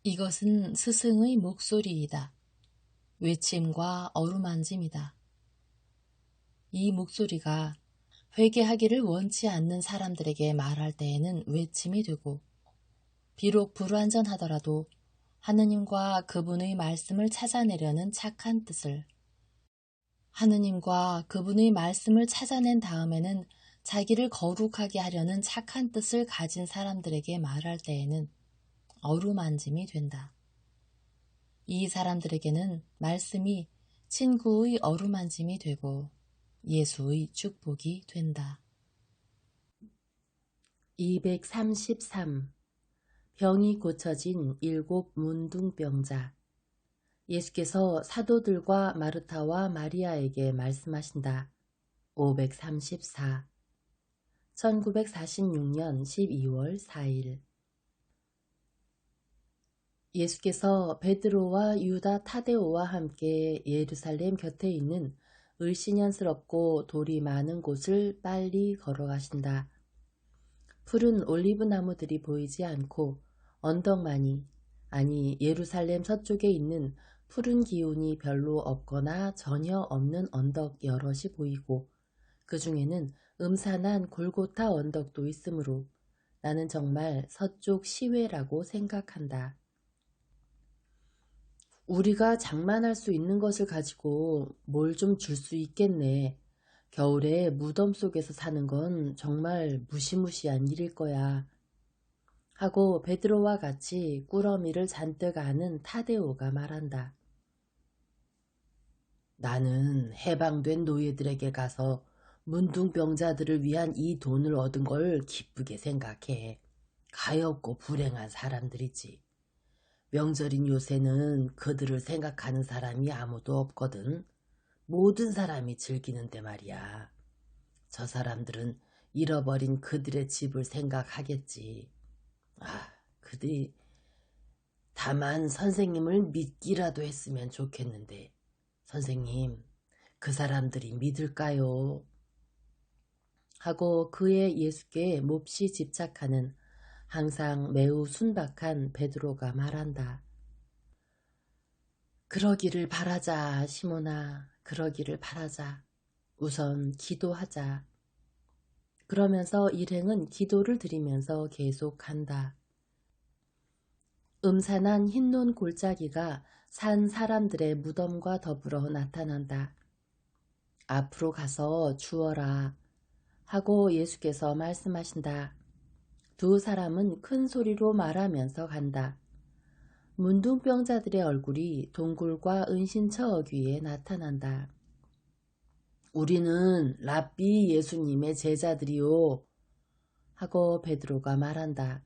이것은 스승의 목소리이다. 외침과 어루만짐이다. 이 목소리가 회개하기를 원치 않는 사람들에게 말할 때에는 외침이 되고, 비록 불완전하더라도 하느님과 그분의 말씀을 찾아내려는 착한 뜻을, 하느님과 그분의 말씀을 찾아낸 다음에는 자기를 거룩하게 하려는 착한 뜻을 가진 사람들에게 말할 때에는 어루만짐이 된다. 이 사람들에게는 말씀이 친구의 어루만짐이 되고 예수의 축복이 된다. 233. 병이 고쳐진 7 문둥병자. 예수께서 사도들과 마르타와 마리아에게 말씀하신다. 534. 1946년 12월 4일. 예수께서 베드로와 유다 타데오와 함께 예루살렘 곁에 있는 을씨년스럽고 돌이 많은 곳을 빨리 걸어가신다. 푸른 올리브 나무들이 보이지 않고 언덕만이, 아니 예루살렘 서쪽에 있는 푸른 기운이 별로 없거나 전혀 없는 언덕 여럿이 보이고, 그 중에는 음산한 골고타 언덕도 있으므로 나는 정말 서쪽 시외라고 생각한다. 우리가 장만할 수 있는 것을 가지고 뭘 좀 줄 수 있겠네. 겨울에 무덤 속에서 사는 건 정말 무시무시한 일일 거야. 하고 베드로와 같이 꾸러미를 잔뜩 아는 타데오가 말한다. 나는 해방된 노예들에게 가서 문둥병자들을 위한 이 돈을 얻은 걸 기쁘게 생각해. 가엾고 불행한 사람들이지. 명절인 요새는 그들을 생각하는 사람이 아무도 없거든. 모든 사람이 즐기는데 말이야. 저 사람들은 잃어버린 그들의 집을 생각하겠지. 그들이 다만 선생님을 믿기라도 했으면 좋겠는데, 선생님, 그 사람들이 믿을까요? 하고 그의 예수께 몹시 집착하는 항상 매우 순박한 베드로가 말한다. 그러기를 바라자, 시몬아. 그러기를 바라자. 우선 기도하자. 그러면서 일행은 기도를 드리면서 계속한다. 음산한 흰논 골짜기가 산 사람들의 무덤과 더불어 나타난다. 앞으로 가서 주어라 하고 예수께서 말씀하신다. 두 사람은 큰 소리로 말하면서 간다. 문둥병자들의 얼굴이 동굴과 은신처 어귀에 나타난다. 우리는 랍비 예수님의 제자들이요. 하고 베드로가 말한다.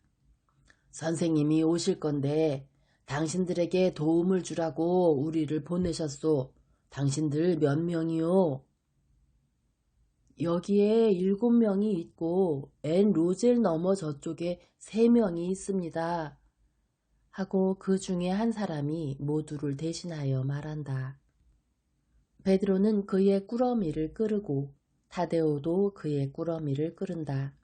선생님이 오실 건데 당신들에게 도움을 주라고 우리를 보내셨소. 당신들 몇 명이요? 여기에 7명이 있고 앤 로젤 너머 저쪽에 3명이 있습니다. 하고 그 중에 한 사람이 모두를 대신하여 말한다. 베드로는 그의 꾸러미를 끄르고 타데오도 그의 꾸러미를 끄른다.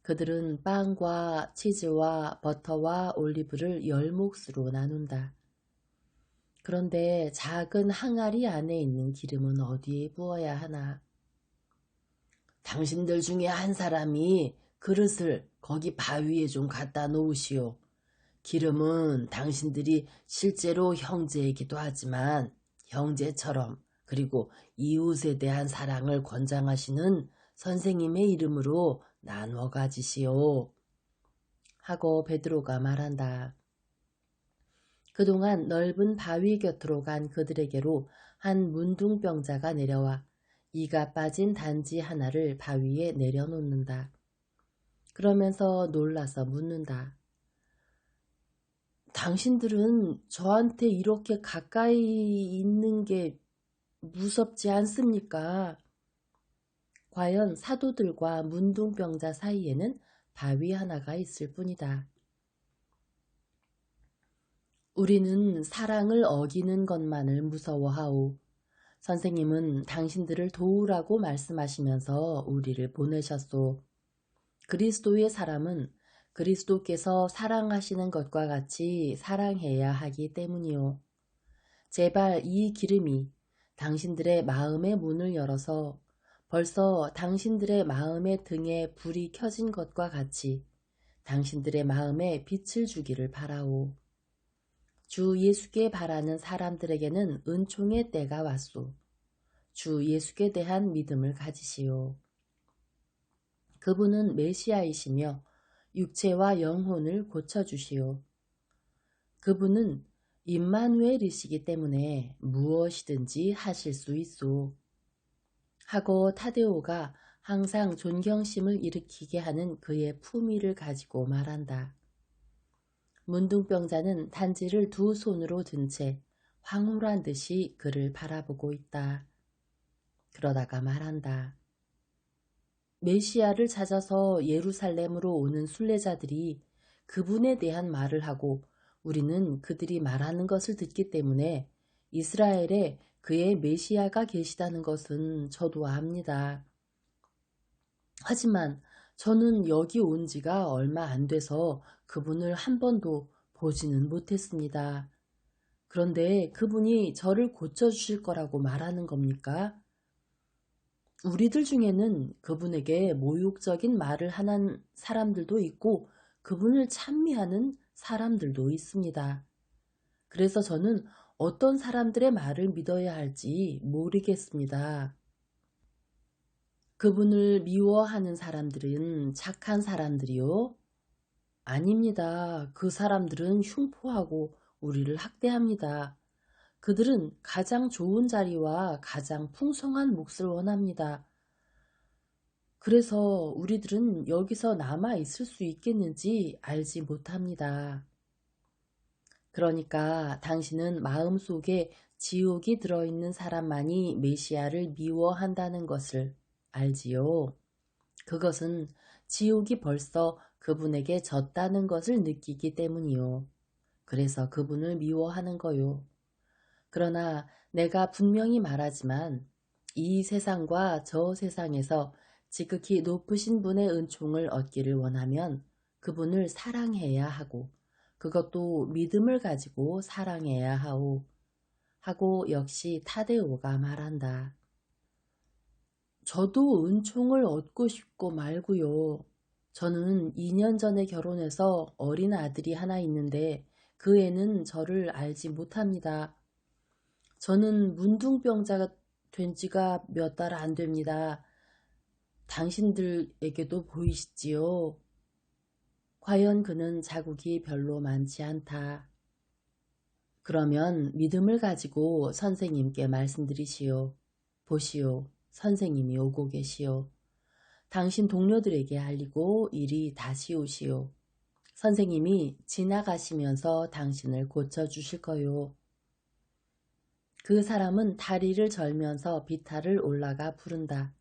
그들은 빵과 치즈와 버터와 올리브를 10몫으로 나눈다. 그런데 작은 항아리 안에 있는 기름은 어디에 부어야 하나? 당신들 중에 한 사람이 그릇을 거기 바위에 좀 갖다 놓으시오. 기름은 당신들이 실제로 형제이기도 하지만 형제처럼, 그리고 이웃에 대한 사랑을 권장하시는 선생님의 이름으로 나누어 가지시오. 하고 베드로가 말한다. 그동안 넓은 바위 곁으로 간 그들에게로 한 문둥병자가 내려와 이가 빠진 단지 하나를 바위에 내려놓는다. 그러면서 놀라서 묻는다. 당신들은 저한테 이렇게 가까이 있는 게 무섭지 않습니까? 과연 사도들과 문둥병자 사이에는 바위 하나가 있을 뿐이다. 우리는 사랑을 어기는 것만을 무서워하오. 선생님은 당신들을 도우라고 말씀하시면서 우리를 보내셨소. 그리스도의 사람은 그리스도께서 사랑하시는 것과 같이 사랑해야 하기 때문이요. 제발 이 기름이 당신들의 마음의 문을 열어서 벌써 당신들의 마음의 등에 불이 켜진 것과 같이 당신들의 마음에 빛을 주기를 바라오. 주 예수께 바라는 사람들에게는 은총의 때가 왔소. 주 예수께 대한 믿음을 가지시오. 그분은 메시아이시며 육체와 영혼을 고쳐주시오. 그분은 임마누엘이시기 때문에 무엇이든지 하실 수 있소. 하고 타데오가 항상 존경심을 일으키게 하는 그의 품위를 가지고 말한다. 문둥병자는 단지를 두 손으로 든 채 황홀한 듯이 그를 바라보고 있다. 그러다가 말한다. 메시아를 찾아서 예루살렘으로 오는 순례자들이 그분에 대한 말을 하고 우리는 그들이 말하는 것을 듣기 때문에 이스라엘에 그의 메시아가 계시다는 것은 저도 압니다. 하지만 저는 여기 온 지가 얼마 안 돼서 그분을 한 번도 보지는 못했습니다. 그런데 그분이 저를 고쳐주실 거라고 말하는 겁니까? 우리들 중에는 그분에게 모욕적인 말을 하는 사람들도 있고 그분을 찬미하는 사람들도 있습니다. 그래서 저는 어떤 사람들의 말을 믿어야 할지 모르겠습니다. 그분을 미워하는 사람들은 착한 사람들이요? 아닙니다. 그 사람들은 흉포하고 우리를 학대합니다. 그들은 가장 좋은 자리와 가장 풍성한 몫을 원합니다. 그래서 우리들은 여기서 남아 있을 수 있겠는지 알지 못합니다. 그러니까 당신은 마음속에 지옥이 들어있는 사람만이 메시아를 미워한다는 것을 알지요. 그것은 지옥이 벌써 그분에게 졌다는 것을 느끼기 때문이요. 그래서 그분을 미워하는 거요. 그러나 내가 분명히 말하지만 이 세상과 저 세상에서 지극히 높으신 분의 은총을 얻기를 원하면 그분을 사랑해야 하고 그것도 믿음을 가지고 사랑해야 하오. 하고 역시 타데오가 말한다. 저도 은총을 얻고 싶고 말고요. 저는 2년 전에 결혼해서 어린 아들이 하나 있는데 그 애는 저를 알지 못합니다. 저는 문둥병자가 된 지가 몇 달 안 됩니다. 당신들에게도 보이시지요? 과연 그는 자국이 별로 많지 않다. 그러면 믿음을 가지고 선생님께 말씀드리시오. 보시오. 선생님이 오고 계시오. 당신 동료들에게 알리고 이리 다시 오시오. 선생님이 지나가시면서 당신을 고쳐주실 거요. 그 사람은 다리를 절면서 비탈을 올라가 부른다.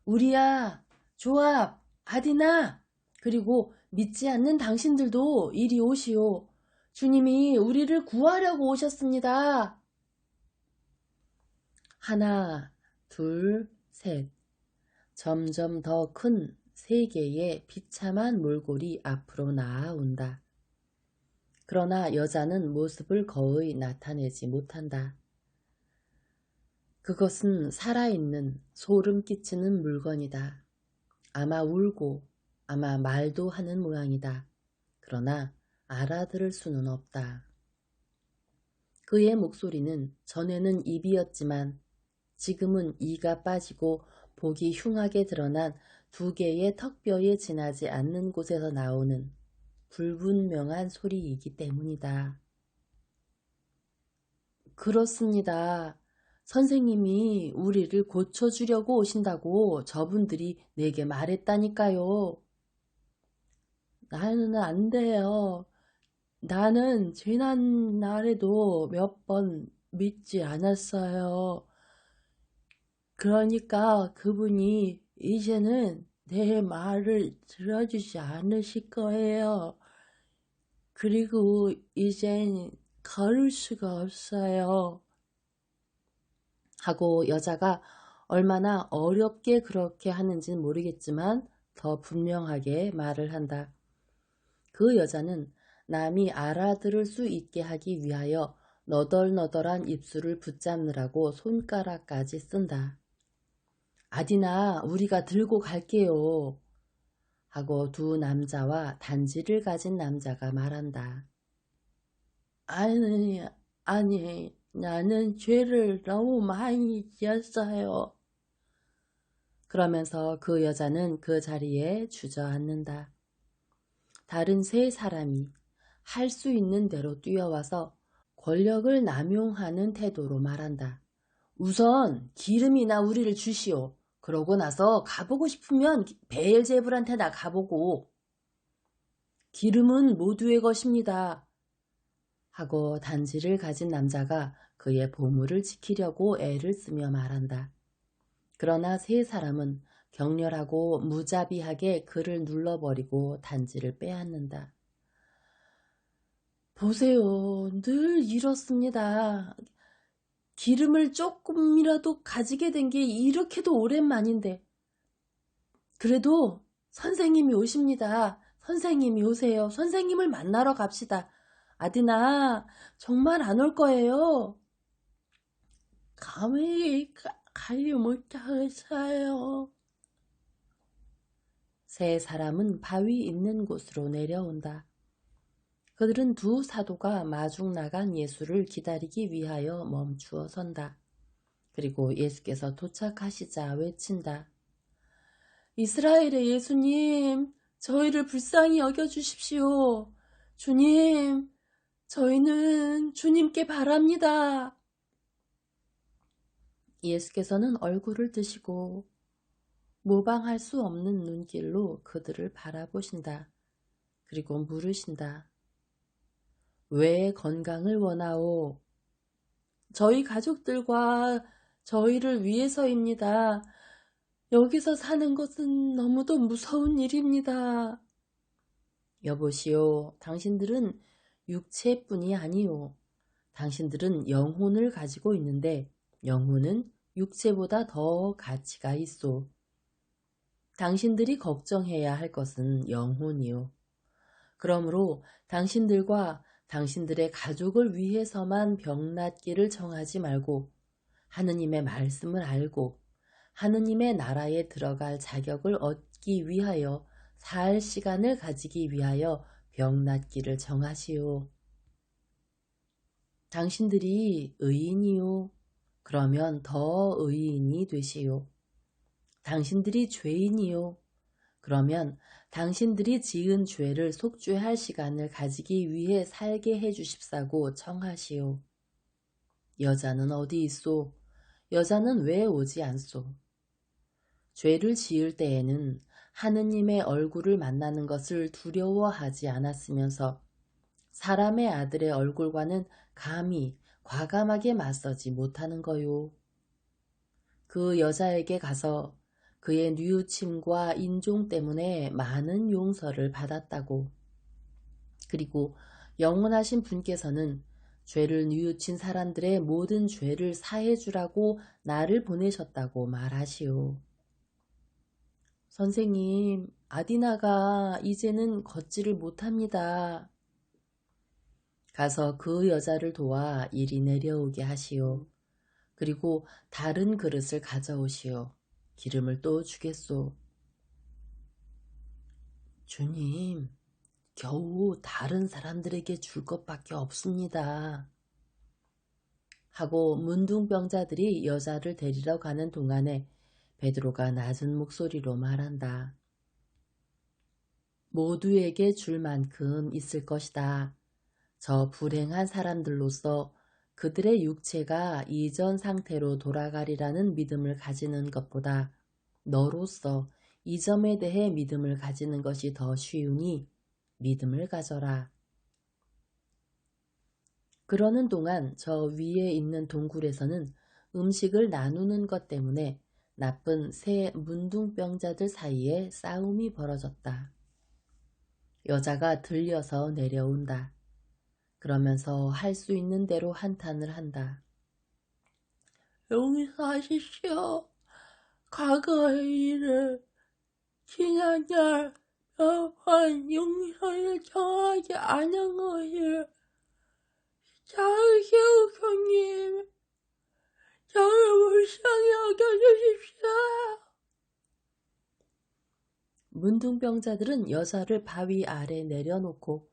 우리야, 조합, 아디나, 그리고 믿지 않는 당신들도 이리 오시오. 주님이 우리를 구하려고 오셨습니다. 하나, 둘, 셋. 점점 더 큰 세 개의 비참한 몰골이 앞으로 나아온다. 그러나 여자는 모습을 거의 나타내지 못한다. 그것은 살아있는 소름 끼치는 물건이다. 아마 울고 아마 말도 하는 모양이다. 그러나 알아들을 수는 없다. 그의 목소리는 전에는 입이었지만 지금은 이가 빠지고 복이 흉하게 드러난 두 개의 턱뼈에 지나지 않는 곳에서 나오는 불분명한 소리이기 때문이다. 그렇습니다. 선생님이 우리를 고쳐주려고 오신다고 저분들이 내게 말했다니까요. 나는 안 돼요. 나는 지난날에도 몇 번 믿지 않았어요. 그러니까 그분이 이제는 내 말을 들어주지 않으실 거예요. 그리고 이젠 걸을 수가 없어요. 하고 여자가 얼마나 어렵게 그렇게 하는지는 모르겠지만 더 분명하게 말을 한다. 그 여자는 남이 알아들을 수 있게 하기 위하여 너덜너덜한 입술을 붙잡느라고 손가락까지 쓴다. 아디나, 우리가 들고 갈게요. 하고 두 남자와 단지를 가진 남자가 말한다. 아니, 아니, 나는 죄를 너무 많이 지었어요. 그러면서 그 여자는 그 자리에 주저앉는다. 다른 세 사람이 할 수 있는 대로 뛰어와서 권력을 남용하는 태도로 말한다. 우선 기름이나 우리를 주시오. 그러고 나서 가보고 싶으면 베엘제불한테나 가보고. 기름은 모두의 것입니다. 하고 단지를 가진 남자가 그의 보물을 지키려고 애를 쓰며 말한다. 그러나 세 사람은 격렬하고 무자비하게 그를 눌러버리고 단지를 빼앗는다. 보세요. 늘 이렇습니다. 기름을 조금이라도 가지게 된 게 이렇게도 오랜만인데. 그래도 선생님이 오십니다. 선생님이 오세요. 선생님을 만나러 갑시다. 아디나, 정말 안 올 거예요. 감히 가지 못하겠어요. 세 사람은 바위 있는 곳으로 내려온다. 그들은 두 사도가 마중 나간 예수를 기다리기 위하여 멈추어 선다. 그리고 예수께서 도착하시자 외친다. 이스라엘의 예수님, 저희를 불쌍히 여겨주십시오. 주님, 저희는 주님께 바랍니다. 예수께서는 얼굴을 드시고 모방할 수 없는 눈길로 그들을 바라보신다. 그리고 물으신다. 왜 건강을 원하오? 저희 가족들과 저희를 위해서입니다. 여기서 사는 것은 너무도 무서운 일입니다. 여보시오, 당신들은 육체뿐이 아니오. 당신들은 영혼을 가지고 있는데 영혼은 육체보다 더 가치가 있소. 당신들이 걱정해야 할 것은 영혼이요. 그러므로 당신들과 당신들의 가족을 위해서만 병낫기를 정하지 말고 하느님의 말씀을 알고 하느님의 나라에 들어갈 자격을 얻기 위하여 살 시간을 가지기 위하여 병낫기를 정하시오. 당신들이 의인이요. 그러면 더 의인이 되시오. 당신들이 죄인이요. 그러면 당신들이 지은 죄를 속죄할 시간을 가지기 위해 살게 해주십사고 청하시오. 여자는 어디 있소? 여자는 왜 오지 않소? 죄를 지을 때에는 하느님의 얼굴을 만나는 것을 두려워하지 않았으면서 사람의 아들의 얼굴과는 감히 과감하게 맞서지 못하는 거요. 그 여자에게 가서 그의 뉘우침과 인종 때문에 많은 용서를 받았다고. 그리고 영원하신 분께서는 죄를 뉘우친 사람들의 모든 죄를 사해주라고 나를 보내셨다고 말하시오. 선생님, 아디나가 이제는 걷지를 못합니다. 가서 그 여자를 도와 이리 내려오게 하시오. 그리고 다른 그릇을 가져오시오. 기름을 또 주겠소. 주님, 겨우 다른 사람들에게 줄 것밖에 없습니다. 하고 문둥병자들이 여자를 데리러 가는 동안에 베드로가 낮은 목소리로 말한다. 모두에게 줄 만큼 있을 것이다. 저 불행한 사람들로서 그들의 육체가 이전 상태로 돌아가리라는 믿음을 가지는 것보다 너로서 이 점에 대해 믿음을 가지는 것이 더 쉬우니 믿음을 가져라. 그러는 동안 저 위에 있는 동굴에서는 음식을 나누는 것 때문에 나쁜 새 문둥병자들 사이에 싸움이 벌어졌다. 여자가 들려서 내려온다. 그러면서 할 수 있는 대로 한탄을 한다. 용서하십시오. 과거의 일을 지난 날 여러분 용서를 정하지 않은 것을 자으시오 주님. 저를 불쌍히 여겨주십시오. 문둥병자들은 여자를 바위 아래 내려놓고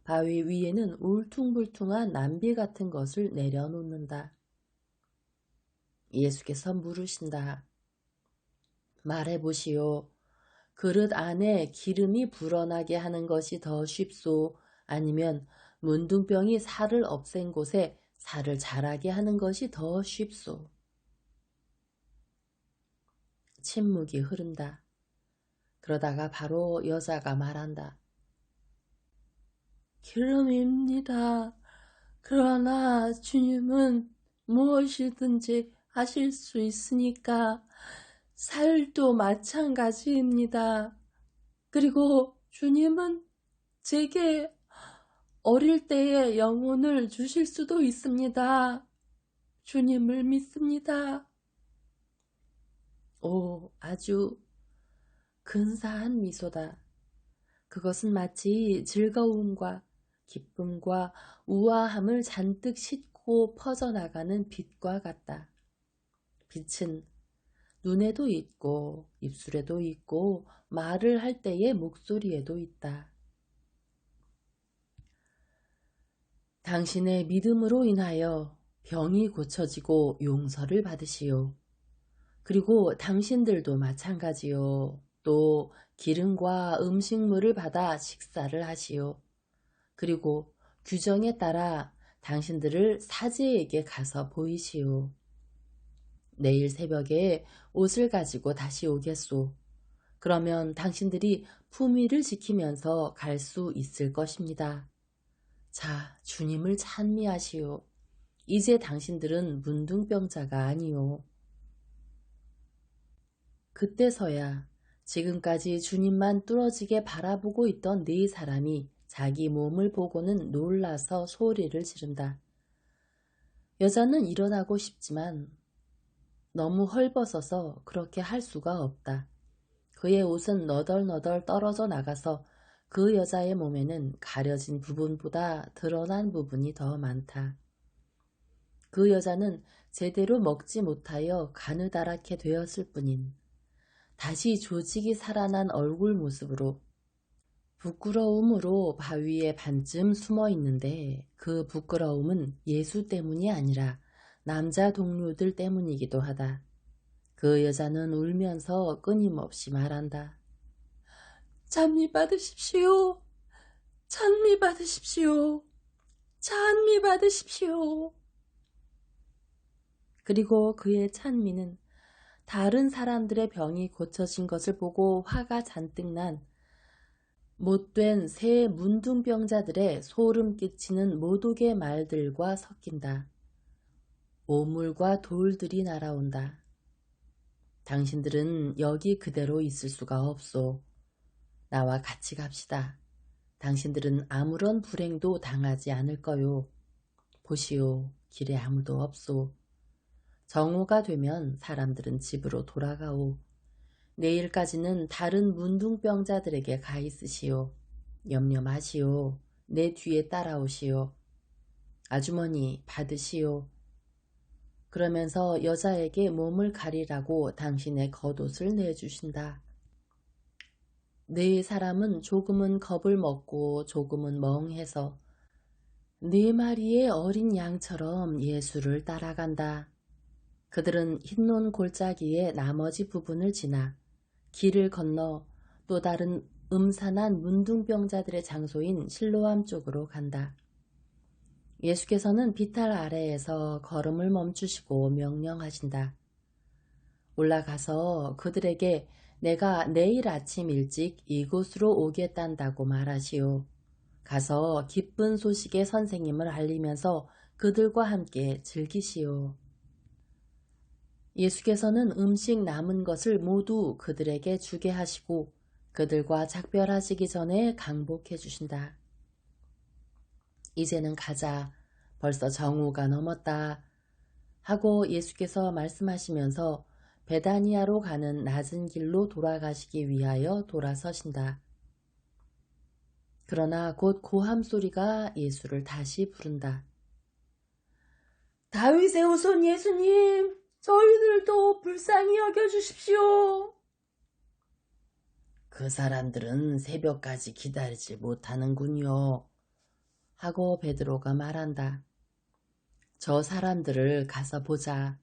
바위 위에는 울퉁불퉁한 남비 같은 것을 내려놓는다. 예수께서 물으신다. 말해보시오. 그릇 안에 기름이 불어나게 하는 것이 더 쉽소? 아니면 문둥병이 살을 없앤 곳에 살을 자라게 하는 것이 더 쉽소? 침묵이 흐른다. 그러다가 바로 여자가 말한다. 기름입니다. 그러나 주님은 무엇이든지 하실 수 있으니까 살도 마찬가지입니다. 그리고 주님은 제게 어릴 때의 영혼을 주실 수도 있습니다. 주님을 믿습니다. 오, 아주 근사한 미소다. 그것은 마치 즐거움과 기쁨과 우아함을 잔뜩 싣고 퍼져나가는 빛과 같다. 빛은 눈에도 있고 입술에도 있고 말을 할 때의 목소리에도 있다. 당신의 믿음으로 인하여 병이 고쳐지고 용서를 받으시오. 그리고 당신들도 마찬가지요. 또 기름과 음식물을 받아 식사를 하시오. 그리고 규정에 따라 당신들을 사제에게 가서 보이시오. 내일 새벽에 옷을 가지고 다시 오겠소. 그러면 당신들이 품위를 지키면서 갈 수 있을 것입니다. 자, 주님을 찬미하시오. 이제 당신들은 문둥병자가 아니오. 그때서야 지금까지 주님만 뚫어지게 바라보고 있던 네 사람이 자기 몸을 보고는 놀라서 소리를 지른다. 여자는 일어나고 싶지만 너무 헐벗어서 그렇게 할 수가 없다. 그의 옷은 너덜너덜 떨어져 나가서 그 여자의 몸에는 가려진 부분보다 드러난 부분이 더 많다. 그 여자는 제대로 먹지 못하여 가느다랗게 되었을 뿐인 다시 조직이 살아난 얼굴 모습으로 부끄러움으로 바위에 반쯤 숨어 있는데 그 부끄러움은 예수 때문이 아니라 남자 동료들 때문이기도 하다. 그 여자는 울면서 끊임없이 말한다. 찬미 받으십시오. 찬미 받으십시오. 찬미 받으십시오. 그리고 그의 찬미는 다른 사람들의 병이 고쳐진 것을 보고 화가 잔뜩 난 못된 새 문둥병자들의 소름 끼치는 모독의 말들과 섞인다. 오물과 돌들이 날아온다. 당신들은 여기 그대로 있을 수가 없소. 나와 같이 갑시다. 당신들은 아무런 불행도 당하지 않을 거요. 보시오, 길에 아무도 없소. 정오가 되면 사람들은 집으로 돌아가오. 내일까지는 다른 문둥병자들에게 가 있으시오. 염려 마시오. 내 뒤에 따라오시오. 아주머니 받으시오. 그러면서 여자에게 몸을 가리라고 당신의 겉옷을 내주신다. 네 사람은 조금은 겁을 먹고 조금은 멍해서 네 마리의 어린 양처럼 예수를 따라간다. 그들은 흰논 골짜기의 나머지 부분을 지나 길을 건너 또 다른 음산한 문둥병자들의 장소인 실로암 쪽으로 간다. 예수께서는 비탈 아래에서 걸음을 멈추시고 명령하신다. 올라가서 그들에게 내가 내일 아침 일찍 이곳으로 오겠단다고 말하시오. 가서 기쁜 소식의 선생님을 알리면서 그들과 함께 즐기시오. 예수께서는 음식 남은 것을 모두 그들에게 주게 하시고 그들과 작별하시기 전에 강복해 주신다. 이제는 가자. 벌써 정오가 넘었다. 하고 예수께서 말씀하시면서 베다니아로 가는 낮은 길로 돌아가시기 위하여 돌아서신다. 그러나 곧 고함 소리가 예수를 다시 부른다. 다윗의 후손 예수님, 저희들도 불쌍히 여겨주십시오. 그 사람들은 새벽까지 기다리지 못하는군요. 하고 베드로가 말한다. 저 사람들을 가서 보자.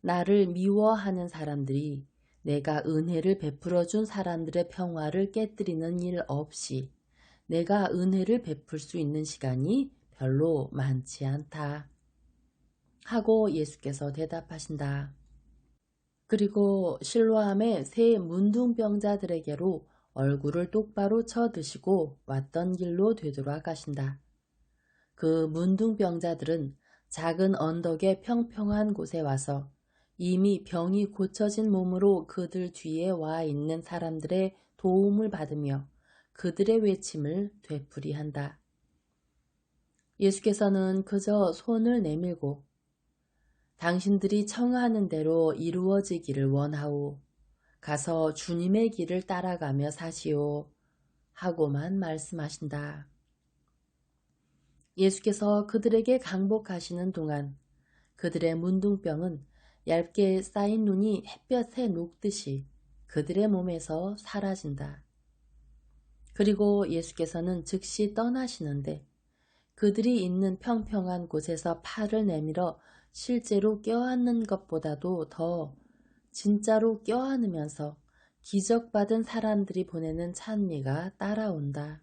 나를 미워하는 사람들이 내가 은혜를 베풀어 준 사람들의 평화를 깨뜨리는 일 없이 내가 은혜를 베풀 수 있는 시간이 별로 많지 않다. 하고 예수께서 대답하신다. 그리고 실로암의 세 문둥병자들에게로 얼굴을 똑바로 쳐드시고 왔던 길로 되돌아가신다. 그 문둥병자들은 작은 언덕의 평평한 곳에 와서 이미 병이 고쳐진 몸으로 그들 뒤에 와 있는 사람들의 도움을 받으며 그들의 외침을 되풀이한다. 예수께서는 그저 손을 내밀고 당신들이 청하는 대로 이루어지기를 원하오. 가서 주님의 길을 따라가며 사시오. 하고만 말씀하신다. 예수께서 그들에게 강복하시는 동안 그들의 문둥병은 얇게 쌓인 눈이 햇볕에 녹듯이 그들의 몸에서 사라진다. 그리고 예수께서는 즉시 떠나시는데 그들이 있는 평평한 곳에서 팔을 내밀어 실제로 껴안는 것보다도 더 진짜로 껴안으면서 기적받은 사람들이 보내는 찬미가 따라온다.